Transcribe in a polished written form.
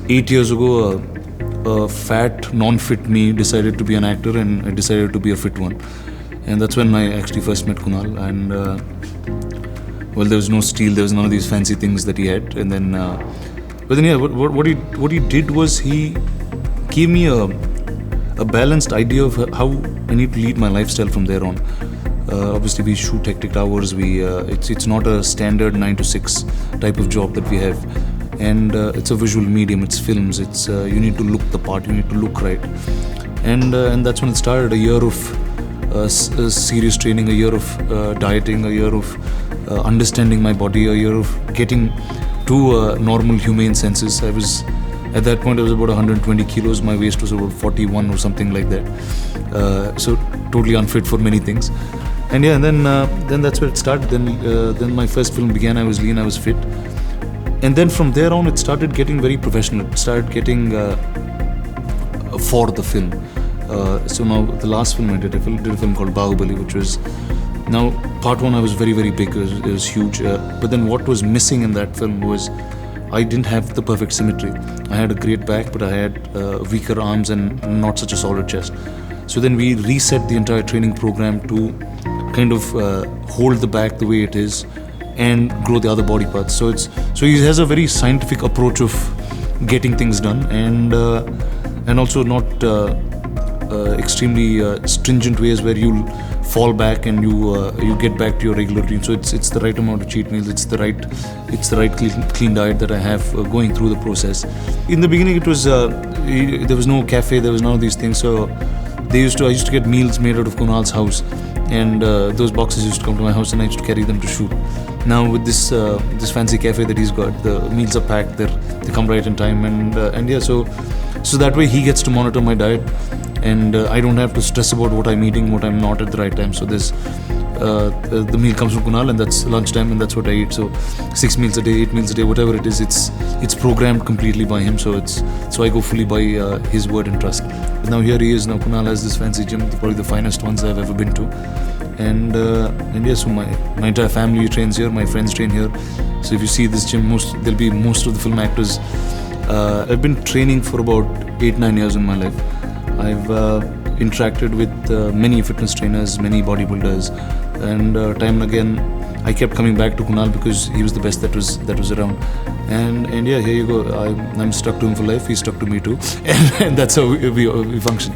8 years ago, a fat, non-fit me decided to be an actor, and I decided to be a fit one. And that's when I actually first met Kunal. And well, there was no steel, there was none of these fancy things that he had. And then, but then yeah, what he did was he gave me a balanced idea of how I need to lead my lifestyle from there on. Obviously, we shoot hectic hours. It's not a standard 9 to 6 type of job that we have, and it's a visual medium. It's films. It's you need to look the part. You need to look right, and that's when it started. A year of serious training, a year of dieting, a year of understanding my body, a year of getting to normal humane senses. At that point I was about 120 kilos. My waist was about 41 or something like that. So totally unfit for many things. And yeah, and then that's where it started. Then my first film began. I was lean, I was fit, and then from there on it started getting very professional. It started getting for the film. So now the last film I did a film called Baahubali, which was, now part one I was very, very big. It was huge. But then what was missing in that film was I didn't have the perfect symmetry. I had a great back, but I had weaker arms and not such a solid chest. So then we reset the entire training program to kind of hold the back the way it is and grow the other body parts. So he has a very scientific approach of getting things done, and also not extremely stringent ways where you'll fall back and you get back to your regular routine. So it's the right amount of cheat meals. It's the right clean diet that I have going through the process. In the beginning, it was there was no cafe, there was none of these things. So I used to get meals made out of Kunal's house, and those boxes used to come to my house, and I used to carry them to shoot. Now with this fancy cafe that he's got, the meals are packed. They come right in time, and yeah. So that way he gets to monitor my diet, and I don't have to stress about what I'm eating, what I'm not at the right time. So there's the meal comes from Kunal, and that's lunchtime, and that's what I eat. So 6 meals a day, 8 meals a day, whatever it is, it's programmed completely by him. So I go fully by his word and trust. But now here he is. Now Kunal has this fancy gym, probably the finest ones I've ever been to, and yeah. So my entire family trains here. My friends train here. So if you see this gym, there'll be most of the film actors. I've been training for about 8-9 years in my life. I've interacted with many fitness trainers, many bodybuilders, and time and again I kept coming back to Kunal because he was the best that was around. And yeah, here you go. I'm stuck to him for life. He's stuck to me too, and that's how we function.